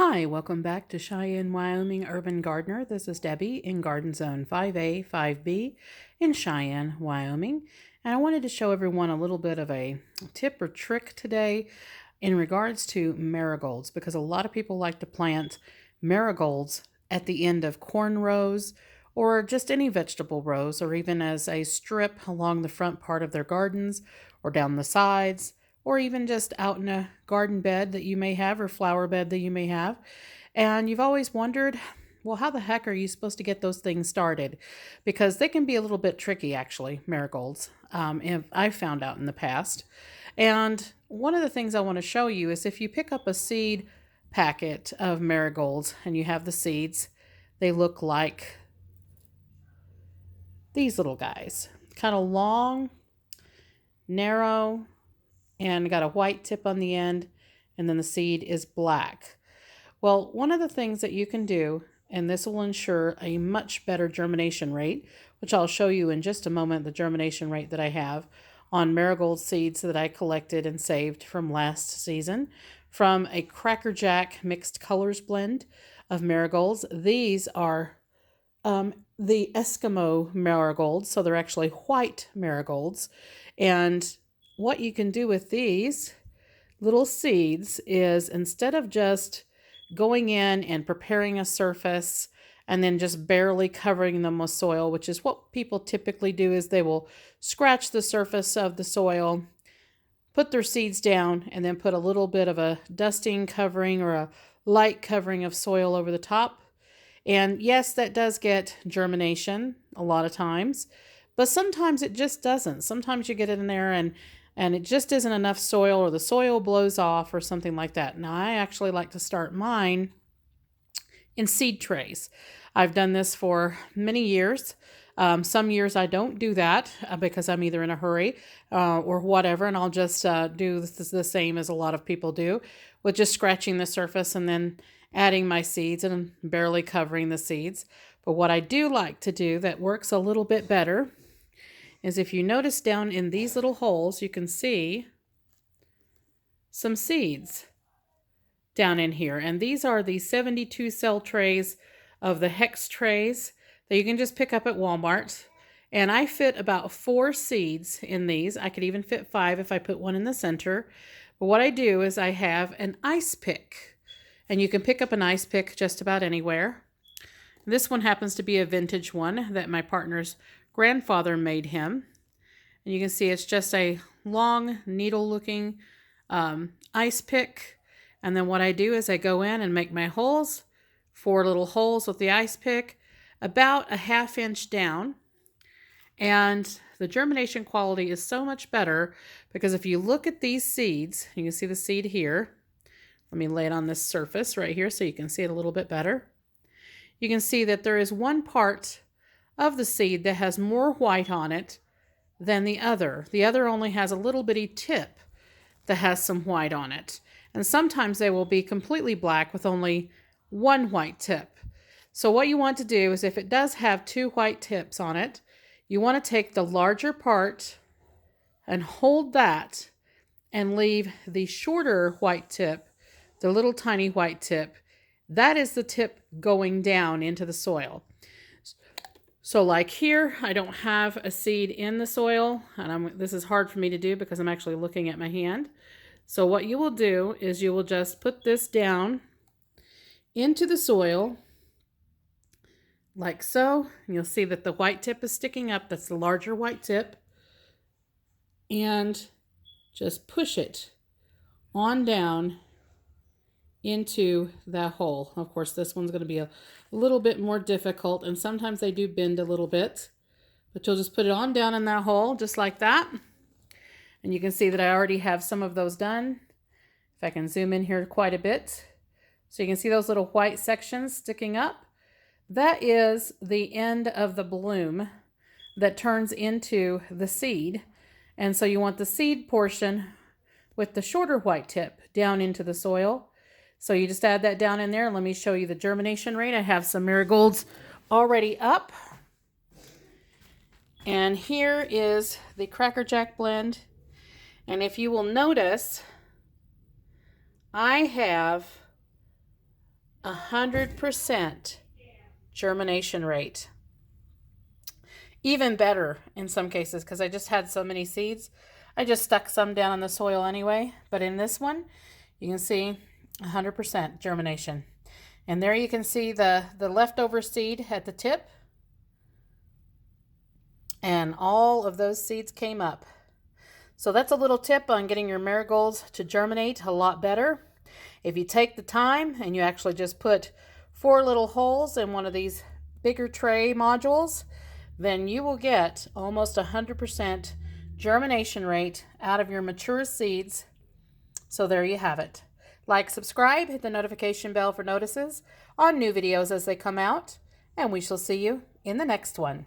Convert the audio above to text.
Hi, welcome back to Cheyenne, Wyoming Urban Gardener. This is Debbie in Garden Zone 5A, 5B in Cheyenne, Wyoming. And I wanted to show everyone a little bit of a tip or trick today in regards to marigolds, because a lot of people like to plant marigolds at the end of corn rows or just any vegetable rows, or even as a strip along the front part of their gardens or down the sides, or even just out in a garden bed that you may have or flower bed that you may have. And you've always wondered, well, how the heck are you supposed to get those things started? Because they can be a little bit tricky, actually, marigolds, I've found out in the past. And one of the things I want to show you is if you pick up a seed packet of marigolds and you have the seeds, they look like these little guys, kind of long, narrow, and got a white tip on the end, and then the seed is black. Well, one of the things that you can do, and this will ensure a much better germination rate, which I'll show you in just a moment, the germination rate that I have on marigold seeds that I collected and saved from last season from a Cracker Jack mixed colors blend of marigolds. These are the Eskimo marigolds, so they're actually white marigolds. And what you can do with these little seeds is, instead of just going in and preparing a surface and then just barely covering them with soil, which is what people typically do, is they will scratch the surface of the soil, put their seeds down, and then put a little bit of a dusting covering or a light covering of soil over the top. And yes, that does get germination a lot of times, but sometimes it just doesn't. Sometimes you get it in there and it just isn't enough soil, or the soil blows off or something like that. Now, I actually like to start mine in seed trays. I've done this for many years. Some years I don't do that because I'm either in a hurry or whatever, and I'll just do the same as a lot of people do, with just scratching the surface and then adding my seeds and barely covering the seeds. But what I do like to do that works a little bit better is, if you notice down in these little holes, you can see some seeds down in here. And these are the 72 cell trays of the hex trays that you can just pick up at Walmart. And I fit about 4 seeds in these. I could even fit 5 if I put one in the center. But what I do is I have an ice pick. And you can pick up an ice pick just about anywhere. This one happens to be a vintage one that my partner's grandfather made him. And you can see it's just a long needle-looking ice pick. And then what I do is I go in and make my holes, 4 little holes with the ice pick, about a 1/2 inch down. And the germination quality is so much better because if you look at these seeds, you can see the seed here. Let me lay it on this surface right here so you can see it a little bit better. You can see that there is one part of the seed that has more white on it than the other. The other only has a little bitty tip that has some white on it. And sometimes they will be completely black with only one white tip. So what you want to do is, if it does have 2 white tips on it, you want to take the larger part and hold that and leave the shorter white tip, the little tiny white tip. That is the tip going down into the soil. So like here, I don't have a seed in the soil, and this is hard for me to do because I'm actually looking at my hand. So what you will do is you will just put this down into the soil like so. And you'll see that the white tip is sticking up. That's the larger white tip. And just push it on down into that hole. Of course, this one's going to be a little bit more difficult, and sometimes they do bend a little bit, but you'll just put it on down in that hole just like that. And you can see that I already have some of those done. If I can zoom in here quite a bit, so you can see those little white sections sticking up. That is the end of the bloom that turns into the seed. And so you want the seed portion with the shorter white tip down into the soil. So you just add that down in there. Let me show you the germination rate. I have some marigolds already up. And here is the Cracker Jack blend. And if you will notice, I have 100% germination rate. Even better in some cases, because I just had so many seeds. I just stuck some down in the soil anyway, but in this one, you can see 100% germination. And there you can see the leftover seed at the tip. And all of those seeds came up. So that's a little tip on getting your marigolds to germinate a lot better. If you take the time and you actually just put 4 little holes in one of these bigger tray modules, then you will get almost 100% germination rate out of your mature seeds. So there you have it. Like, subscribe, hit the notification bell for notices on new videos as they come out, and we shall see you in the next one.